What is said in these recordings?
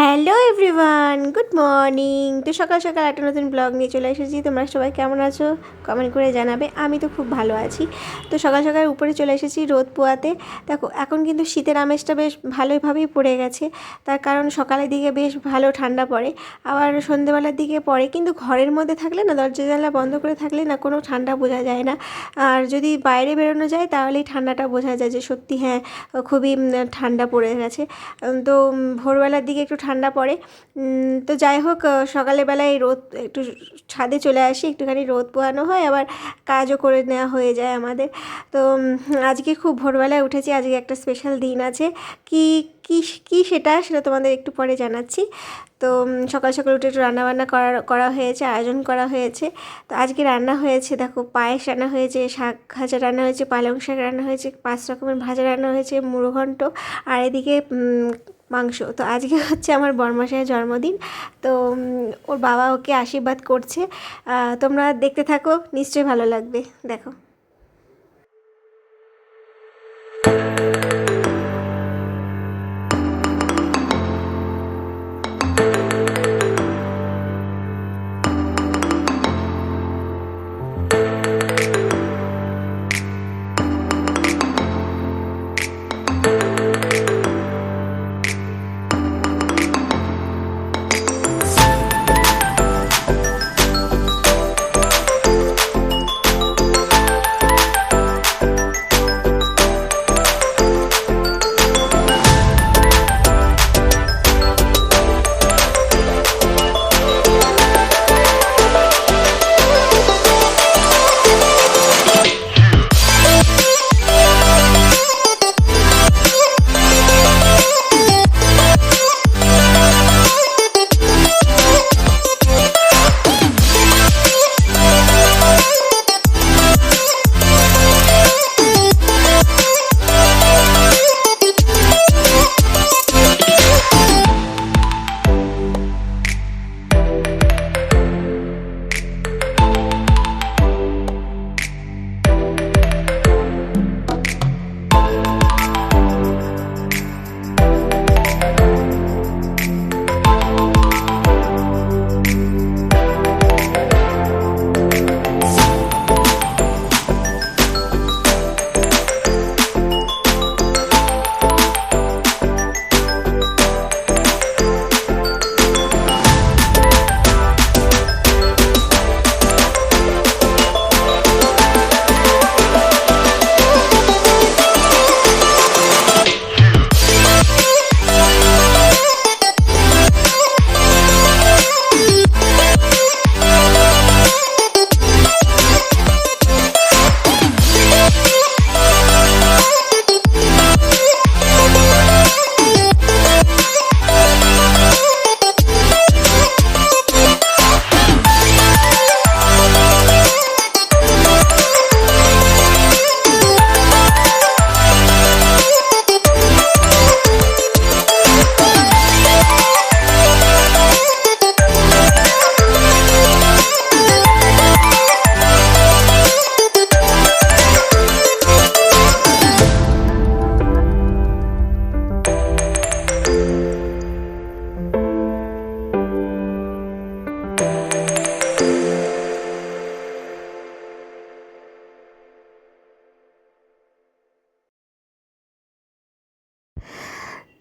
Hello everyone, good morning. তো সকাল সকাল একটা নতুন ব্লগ নিয়ে চলে এসেছি। তোমরা সবাই কেমন আছো কমেন্ট করে জানাবে। আমি তো খুব ভালো আছি। তো সকাল সকাল উপরে চলে এসেছি রোদ পোয়াতে। দেখো এখন কিন্তু শীতের আমেজটা বেশ ভালোভাবেই পড়ে গেছে, তার কারণ সকালের দিকে বেশ ভালো ঠান্ডা পড়ে, আবার সন্ধেবেলার দিকে পড়ে, কিন্তু ঘরের মধ্যে থাকলে না, দরজা জানলা বন্ধ করে থাকলে না কোনো ঠান্ডা বোঝা যায় না। আর যদি বাইরে বেরোনো যায় তাহলেই ঠান্ডাটা বোঝা যায় যে সত্যি হ্যাঁ খুবই ঠান্ডা পড়ে গেছে। তো ভোরবেলার দিকে একটু ঠান্ডা পড়ে। তো যাই হোক, সকালের বেলায় রোদ একটু ছাদে চলে আসি, একটুখানি রোদ পোয়ানো হয়, আবার কাজও করে নেওয়া হয়ে যায় আমাদের। তো আজকে খুব ভোরবেলায় উঠেছি, আজকে একটা স্পেশাল দিন আছে। কি কি কি সেটা তোমাদের একটু পরে জানাচ্ছি। তো সকাল সকাল উঠে একটু রান্নাবান্না করা হয়েছে, আয়োজন করা হয়েছে। তো আজকে রান্না হয়েছে, দেখো পায়েস রান্না হয়েছে, শাক ভাজা রান্না হয়েছে, পালং শাক রান্না হয়েছে, 5 রকমের ভাজা রান্না হয়েছে, মুড়ো ঘন্ট, আর এদিকে মাংস। তো আজকে হচ্ছে আমার বরমশাইয়ের জন্মদিন। তো ওর বাবা ওকে আশীর্বাদ করছে। তোমরা দেখতে থাকো, নিশ্চয়ই ভালো লাগবে। দেখো।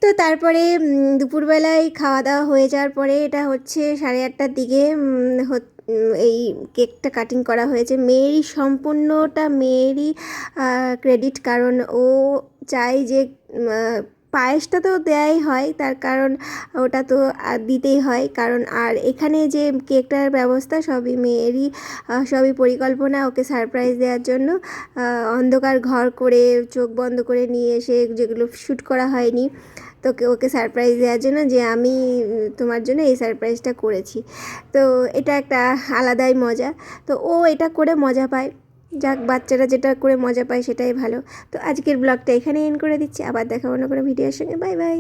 তো তারপরে দুপুরবেলায় খাওয়া দাওয়া হয়ে যাওয়ার পরে, এটা হচ্ছে 8:30টার দিকে, এই কেকটা কাটিং করা হয়েছে। মেয়েরই, সম্পূর্ণটা মেয়েরই ক্রেডিট, কারণ ও চাই যে পায়েসটা তো দেয়াই হয়, তার কারণ ওটা তো দিতেই হয়, কারণ আর এখানে যে কেকটার ব্যবস্থা সবই মেয়েরই, সবই পরিকল্পনা ওকে সারপ্রাইজ দেওয়ার জন্য। অন্ধকার ঘর করে চোখ বন্ধ করে নিয়ে এসে, যেগুলো শ্যুট করা হয়নি, তো ওকে সারপ্রাইজ দেওয়ার জন্য, যে আমি তোমার জন্য এই সারপ্রাইজটা করেছি। তো এটা একটা আলাদাই মজা। তো ও এটা করে মজা পায়। যাক, বাচ্চারা যেটা করে মজা পায় সেটাই ভালো। তো আজকের ব্লগটা এখানে এন্ড করে দিচ্ছি। আবার দেখা অন্য কোনো ভিডিওর সঙ্গে। Bye bye.